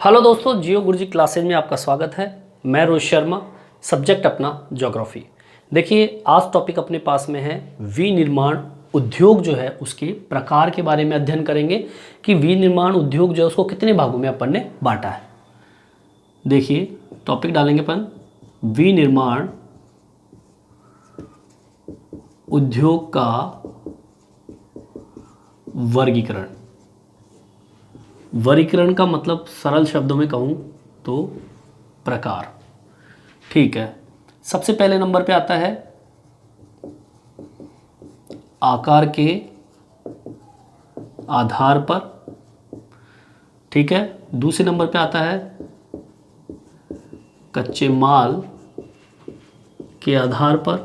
Hello दोस्तों, जियो गुरुजी classes में आपका स्वागत है। मैं रोहित शर्मा, सब्जेक्ट अपना ज्योग्राफी। देखिए, आज टॉपिक अपने पास में है विनिर्माण उद्योग जो है उसके प्रकार के बारे में अध्ययन करेंगे कि विनिर्माण उद्योग जो है उसको कितने भागों में अपन ने बांटा है। देखिए, टॉपिक डालेंगे अपन विनिर्माण उद्योग का वर्गीकरण। वर्गीकरण का मतलब सरल शब्दों में कहूँ तो प्रकार। ठीक है, सबसे पहले नंबर पे आता है आकार के आधार पर। ठीक है, दूसरे नंबर पे आता है कच्चे माल के आधार पर।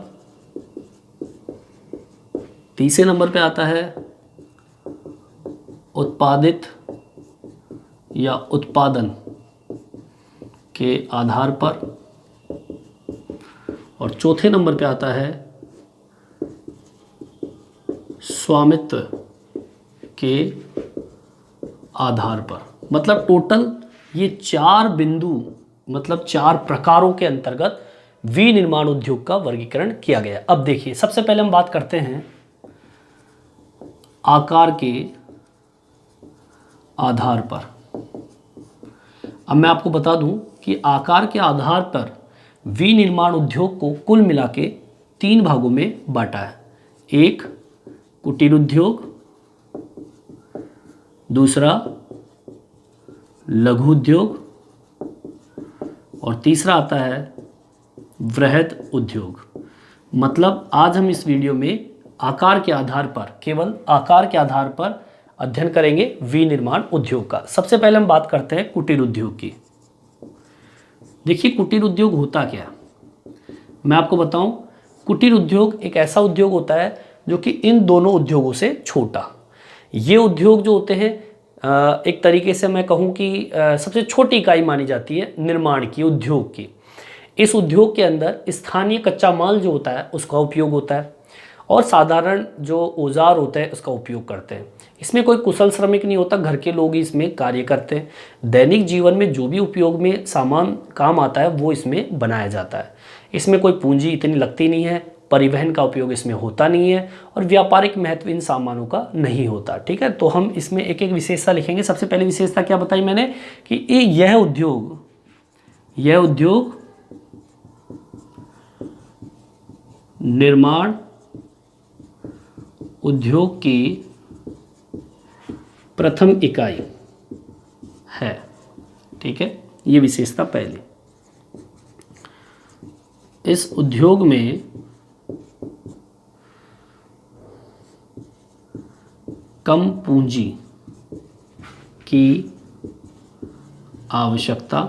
तीसरे नंबर पे आता है उत्पादित या उत्पादन के आधार पर। और चौथे नंबर पे आता है स्वामित्व के आधार पर। मतलब टोटल ये चार बिंदु, मतलब चार प्रकारों के अंतर्गत विनिर्माण उद्योग का वर्गीकरण किया गया। अब देखिए, सबसे पहले हम बात करते हैं आकार के आधार पर। अब मैं आपको बता दूं कि आकार के आधार पर विनिर्माण उद्योग को कुल मिला के तीन भागों में बांटा है। एक कुटीर उद्योग, दूसरा लघु उद्योग और तीसरा आता है वृहद उद्योग। मतलब आज हम इस वीडियो में आकार के आधार पर, केवल आकार के आधार पर अध्ययन करेंगे विनिर्माण उद्योग का। सबसे पहले हम बात करते हैं कुटीर उद्योग की। देखिए, कुटीर उद्योग होता क्या, मैं आपको बताऊं। कुटीर उद्योग एक ऐसा उद्योग होता है जो कि इन दोनों उद्योगों से छोटा। ये उद्योग जो होते हैं एक तरीके से मैं कहूं कि सबसे छोटी इकाई मानी जाती है निर्माण की, उद्योग की। इस उद्योग के अंदर स्थानीय कच्चा माल जो होता है उसका उपयोग होता है और साधारण जो औजार होते हैं उसका उपयोग करते हैं। इसमें कोई कुशल श्रमिक नहीं होता, घर के लोग ही इसमें कार्य करते हैं। दैनिक जीवन में जो भी उपयोग में सामान काम आता है वो इसमें बनाया जाता है। इसमें कोई पूंजी इतनी लगती नहीं है, परिवहन का उपयोग इसमें होता नहीं है और व्यापारिक महत्व इन सामानों का नहीं होता। ठीक है, तो हम इसमें एक एक विशेषता लिखेंगे। सबसे पहली विशेषता क्या बताई मैंने कि यह उद्योग निर्माण उद्योग की प्रथम इकाई है। ठीक है, ये विशेषता पहली। इस उद्योग में कम पूंजी की आवश्यकता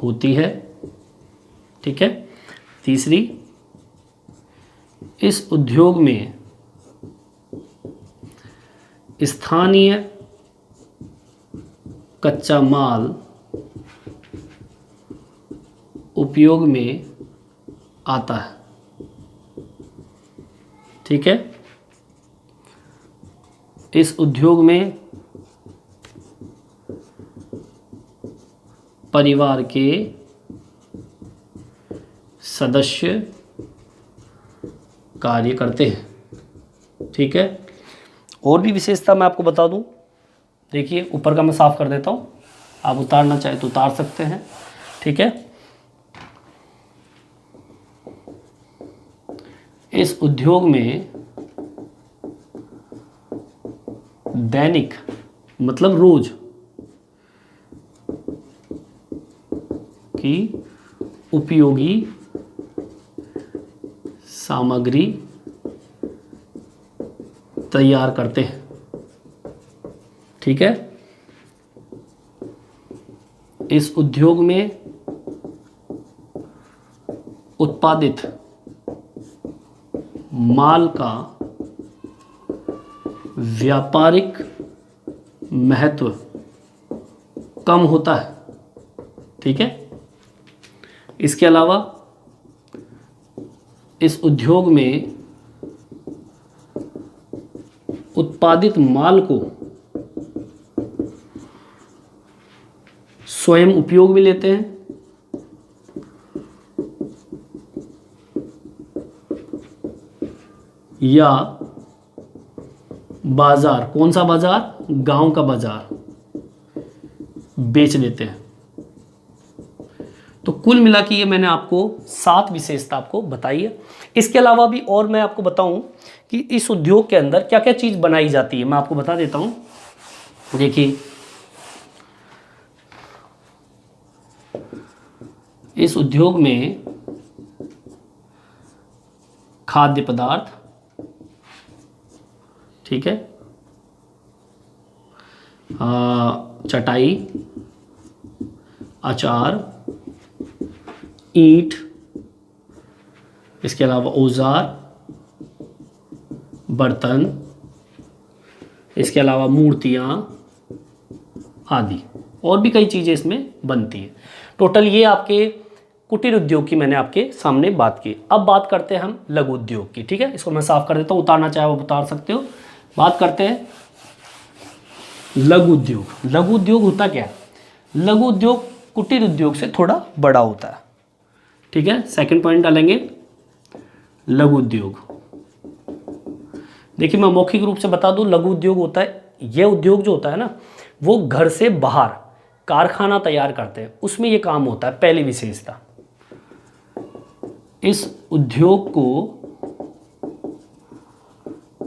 होती है। ठीक है, तीसरी, इस उद्योग में स्थानीय कच्चा माल उपयोग में आता है। ठीक है, इस उद्योग में परिवार के सदस्य कार्य करते हैं। ठीक है, और भी विशेषता मैं आपको बता दूं। देखिए, ऊपर का मैं साफ कर देता हूं, आप उतारना चाहे तो उतार सकते हैं। ठीक है, इस उद्योग में दैनिक मतलब रोज की उपयोगी सामग्री तैयार करते हैं। ठीक है, इस उद्योग में उत्पादित माल का व्यापारिक महत्व कम होता है। ठीक है, इसके अलावा इस उद्योग में उत्पादित माल को स्वयं उपयोग में लेते हैं, या बाजार, कौन सा बाजार, गांव का बाजार, बेच देते हैं। तो कुल मिला के ये मैंने आपको 7 विशेषता आपको बताई है। इसके अलावा भी और मैं आपको बताऊं कि इस उद्योग के अंदर क्या क्या चीज़ बनाई जाती है, मैं आपको बता देता हूं। देखिए, इस उद्योग में खाद्य पदार्थ, ठीक है, चटाई, अचार, ईंट, इसके अलावा औजार, बर्तन, इसके अलावा मूर्तियाँ आदि, और भी कई चीज़ें इसमें बनती हैं। टोटल ये आपके कुटीर उद्योग की मैंने आपके सामने बात की। अब बात करते हैं हम लघु उद्योग की, ठीक है। इसको मैं साफ कर देता हूँ, उतारना चाहे वो उतार सकते हो। बात करते हैं लघु उद्योग। लघु उद्योग होता क्या है? लघु उद्योग कुटीर उद्योग से थोड़ा बड़ा होता है, ठीक है। सेकंड पॉइंट डालेंगे लघु उद्योग। देखिए, मैं मौखिक रूप से बता दूं, लघु उद्योग होता है, यह उद्योग जो होता है ना, वो घर से बाहर कारखाना तैयार करते हैं, उसमें ये काम होता है। पहली विशेषता, इस उद्योग को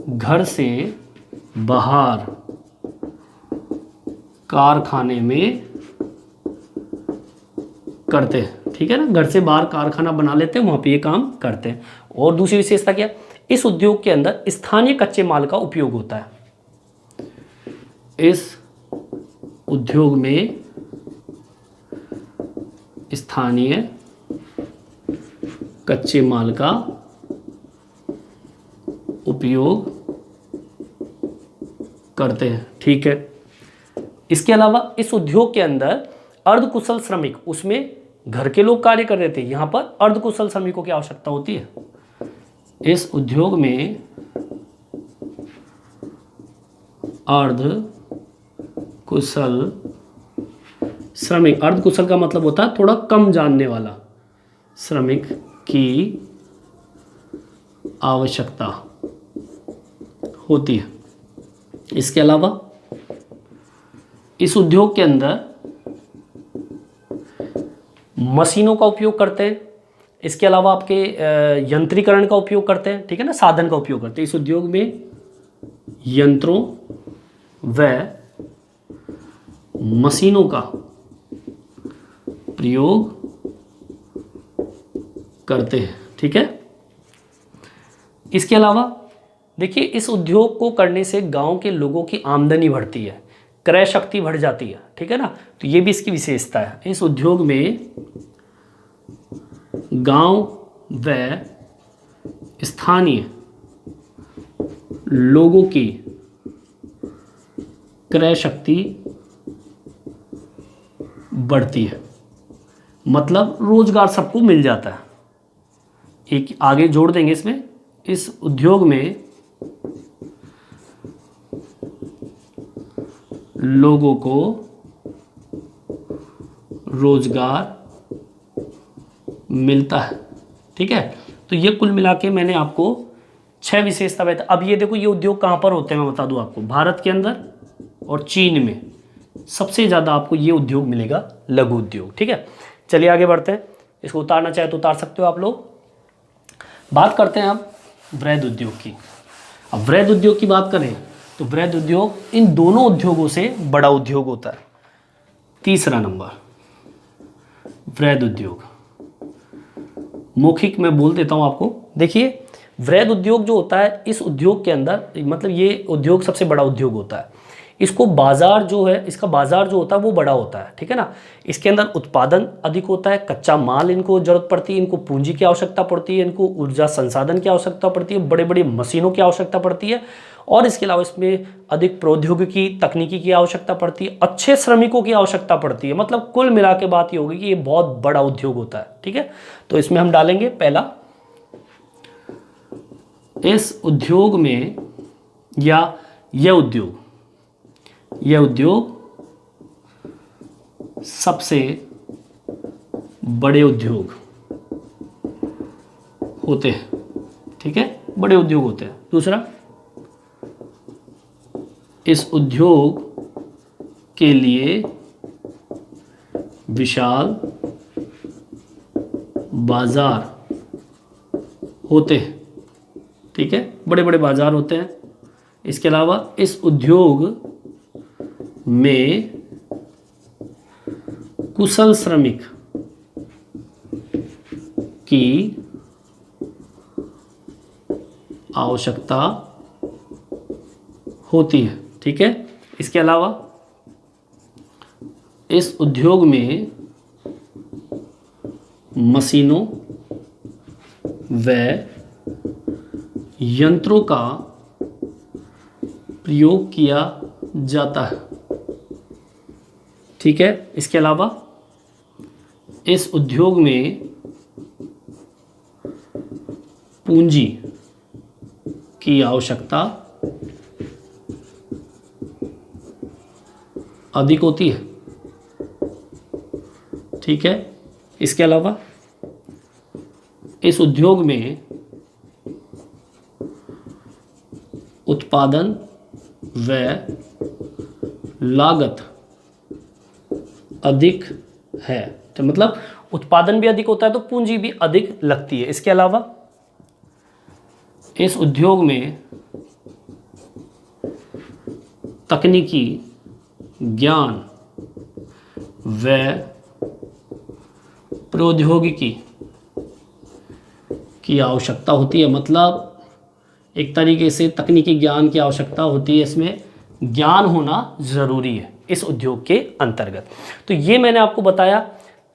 घर से बाहर कारखाने में करते हैं, ठीक है ना। घर से बाहर कारखाना बना लेते हैं, वहां पे ये काम करते हैं। और दूसरी विशेषता क्या, इस उद्योग के अंदर स्थानीय कच्चे माल का उपयोग होता है। इस उद्योग में स्थानीय कच्चे माल का उपयोग करते हैं, ठीक है। इसके अलावा इस उद्योग के अंदर अर्धकुशल श्रमिक, उसमें घर के लोग कार्य कर रहे थे, यहां पर अर्धकुशल श्रमिकों की आवश्यकता होती है। इस उद्योग में अर्धकुशल श्रमिक, अर्धकुशल का मतलब होता है थोड़ा कम जानने वाला श्रमिक की आवश्यकता होती है। इसके अलावा इस उद्योग के अंदर मशीनों का उपयोग करते हैं। इसके अलावा आपके यंत्रीकरण का उपयोग करते हैं, ठीक है ना, साधन का उपयोग करते हैं। इस उद्योग में यंत्रों व मशीनों का प्रयोग करते हैं, ठीक है। इसके अलावा देखिए, इस उद्योग को करने से गांव के लोगों की आमदनी बढ़ती है, क्रय शक्ति बढ़ जाती है, ठीक है ना। तो ये भी इसकी विशेषता है। इस उद्योग में गांव व स्थानीय लोगों की क्रय शक्ति बढ़ती है, मतलब रोजगार सबको मिल जाता है। एक आगे जोड़ देंगे इसमें, इस उद्योग में लोगों को रोजगार मिलता है, ठीक है। तो ये कुल मिला के मैंने आपको 6 विशेषता बताई। अब ये देखो, ये उद्योग कहाँ पर होते हैं, मैं बता दूं आपको। भारत के अंदर और चीन में सबसे ज़्यादा आपको ये उद्योग मिलेगा, लघु उद्योग, ठीक है। चलिए आगे बढ़ते हैं। इसको उतारना चाहे तो उतार सकते हो आप लोग। बात करते हैं अब वृहद उद्योग की। अब वृहद उद्योग की बात करें तो वृहद उद्योग इन दोनों उद्योगों से बड़ा उद्योग होता है। तीसरा नंबर वृहद उद्योग, मौखिक मैं बोल देता हूं आपको। देखिए, वृहद उद्योग जो होता है, इस उद्योग के अंदर, मतलब ये उद्योग सबसे बड़ा उद्योग होता है। इसको बाजार जो है, इसका बाजार जो होता है वो बड़ा होता है, ठीक है ना। इसके अंदर उत्पादन अधिक होता है, कच्चा माल इनको जरूरत पड़ती है, इनको पूंजी की आवश्यकता पड़ती है, इनको ऊर्जा संसाधन की आवश्यकता पड़ती है, बड़े बड़े मशीनों की आवश्यकता पड़ती है, और इसके अलावा इसमें अधिक प्रौद्योगिकी तकनीकी की आवश्यकता पड़ती है, अच्छे श्रमिकों की आवश्यकता पड़ती है। मतलब कुल मिला के बात ये होगी कि ये बहुत बड़ा उद्योग होता है, ठीक है। तो इसमें हम डालेंगे पहला, इस उद्योग में, या यह उद्योग सबसे बड़े उद्योग होते हैं, ठीक है, बड़े उद्योग होते हैं। दूसरा, इस उद्योग के लिए विशाल बाजार होते हैं, ठीक है, बड़े बड़े बाजार होते हैं। इसके अलावा इस उद्योग में कुशल श्रमिक की आवश्यकता होती है, ठीक है। इसके अलावा इस उद्योग में मशीनों व यंत्रों का प्रयोग किया जाता है, ठीक है। इसके अलावा इस उद्योग में पूंजी की आवश्यकता अधिक होती है, ठीक है। इसके अलावा इस उद्योग में उत्पादन व लागत अधिक है, तो मतलब उत्पादन भी अधिक होता है तो पूंजी भी अधिक लगती है। इसके अलावा इस उद्योग में तकनीकी ज्ञान व प्रौद्योगिकी की आवश्यकता होती है, मतलब एक तरीके से तकनीकी ज्ञान की आवश्यकता होती है, इसमें ज्ञान होना ज़रूरी है इस उद्योग के अंतर्गत। तो ये मैंने आपको बताया,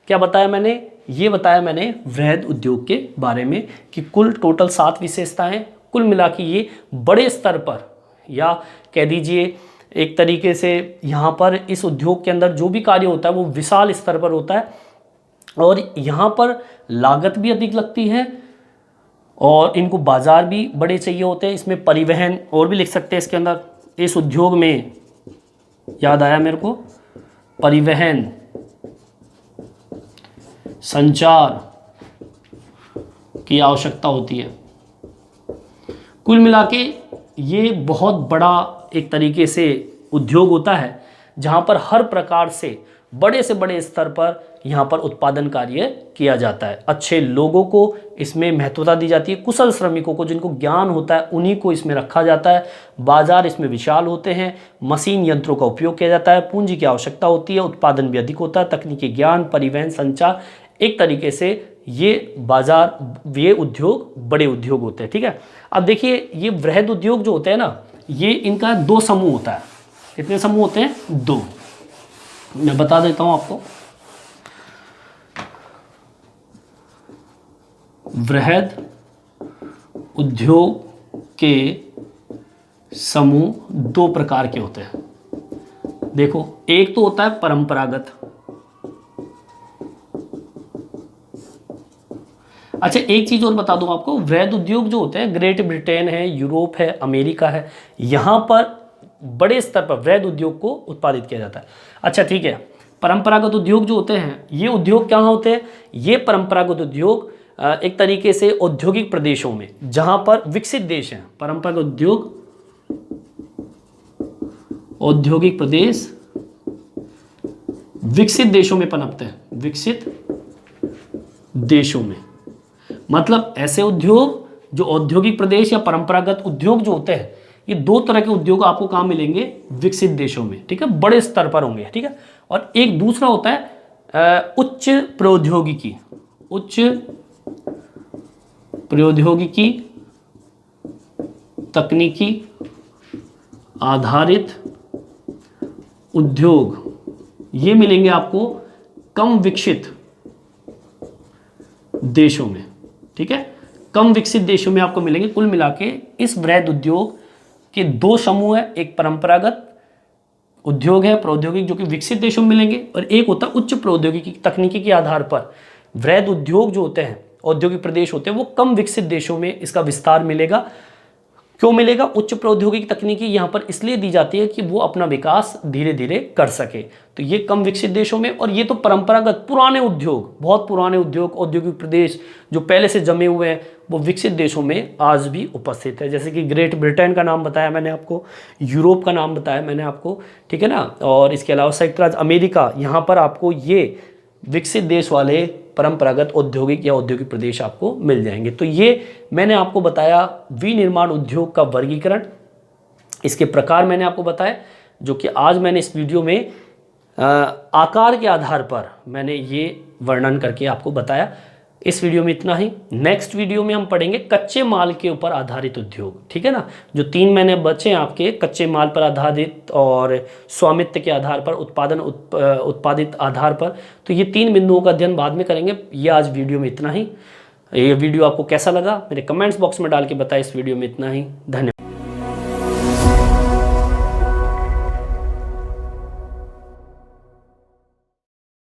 क्या बताया मैंने, ये बताया मैंने वृहद उद्योग के बारे में कि कुल टोटल 7 विशेषताएं, कुल मिला के ये बड़े स्तर पर, या कह दीजिए एक तरीके से यहाँ पर इस उद्योग के अंदर जो भी कार्य होता है वो विशाल स्तर पर होता है, और यहाँ पर लागत भी अधिक लगती है और इनको बाजार भी बड़े चाहिए होते हैं। इसमें परिवहन और भी लिख सकते हैं इसके अंदर, इस उद्योग में याद आया मेरे को, परिवहन, संचार की आवश्यकता होती है। कुल मिला के ये बहुत बड़ा एक तरीके से उद्योग होता है जहाँ पर हर प्रकार से बड़े स्तर पर यहाँ पर उत्पादन कार्य किया जाता है। अच्छे लोगों को इसमें महत्वता दी जाती है, कुशल श्रमिकों को जिनको ज्ञान होता है उन्हीं को इसमें रखा जाता है। बाजार इसमें विशाल होते हैं, मशीन यंत्रों का उपयोग किया जाता है, पूंजी की आवश्यकता होती है, उत्पादन भी अधिक होता है, तकनीकी ज्ञान, परिवहन, संचार, एक तरीके से ये बाजार, ये उद्योग बड़े उद्योग होते हैं, ठीक है। अब देखिए ये वृहद उद्योग जो होते हैं ना, ये इनका 2 समूह होता है। कितने समूह होते हैं? 2। मैं बता देता हूं आपको। वृहद उद्योग के समूह 2 प्रकार के होते हैं। देखो, एक तो होता है परंपरागत। अच्छा, एक चीज और बता दूं आपको, वृहद उद्योग जो होते हैं, ग्रेट ब्रिटेन है, यूरोप है, अमेरिका है, यहां पर बड़े स्तर पर वृहद उद्योग को उत्पादित किया जाता है। अच्छा ठीक है, परंपरागत उद्योग जो होते हैं, ये उद्योग कहाँ होते हैं? ये परंपरागत उद्योग एक तरीके से औद्योगिक प्रदेशों में, जहां पर विकसित देश हैं। परंपरागत उद्योग औद्योगिक प्रदेश विकसित देशों में पनपते हैं, विकसित देशों में, मतलब ऐसे उद्योग जो औद्योगिक प्रदेश या परंपरागत उद्योग जो होते हैं, ये 2 तरह के उद्योग आपको कहाँ मिलेंगे? विकसित देशों में, ठीक है, बड़े स्तर पर होंगे, ठीक है। और एक दूसरा होता है उच्च प्रौद्योगिकी, उच्च प्रौद्योगिकी तकनीकी आधारित उद्योग, ये मिलेंगे आपको कम विकसित देशों में, ठीक है, कम विकसित देशों में आपको मिलेंगे। कुल मिला के इस वृहद उद्योग के 2 समूह है, एक परंपरागत उद्योग है प्रौद्योगिक जो कि विकसित देशों में मिलेंगे, और एक होता है उच्च प्रौद्योगिकी तकनीकी के आधार पर वृहद उद्योग जो होते हैं, औद्योगिक प्रदेश होते हैं, वो कम विकसित देशों में इसका विस्तार मिलेगा। क्यों मिलेगा? उच्च प्रौद्योगिकी तकनीकी यहाँ पर इसलिए दी जाती है कि वो अपना विकास धीरे धीरे कर सके। तो ये कम विकसित देशों में, और ये तो परंपरागत पुराने उद्योग, बहुत पुराने उद्योग, औद्योगिक प्रदेश जो पहले से जमे हुए हैं, वो विकसित देशों में आज भी उपस्थित है। जैसे कि ग्रेट ब्रिटेन का नाम बताया मैंने आपको, यूरोप का नाम बताया मैंने आपको, ठीक है ना। और इसके अलावा संयुक्त राज्य अमेरिका, यहाँ पर आपको ये विकसित देश वाले परंपरागत औद्योगिक या औद्योगिक प्रदेश आपको मिल जाएंगे। तो ये मैंने आपको बताया विनिर्माण उद्योग का वर्गीकरण, इसके प्रकार मैंने आपको बताया, जो कि आज मैंने इस वीडियो में आकार के आधार पर मैंने ये वर्णन करके आपको बताया। इस वीडियो में इतना ही। नेक्स्ट वीडियो में हम पढ़ेंगे कच्चे माल के ऊपर आधारित उद्योग, ठीक है ना। जो 3 महीने बचे हैं आपके, कच्चे माल पर आधारित और स्वामित्व के आधार पर, उत्पादित आधार पर, तो ये 3 बिंदुओं का अध्ययन बाद में करेंगे। ये आज वीडियो में इतना ही। ये वीडियो आपको कैसा लगा मेरे कमेंट्स बॉक्स में डाल के बताएं। इस वीडियो में इतना ही। धन्यवाद।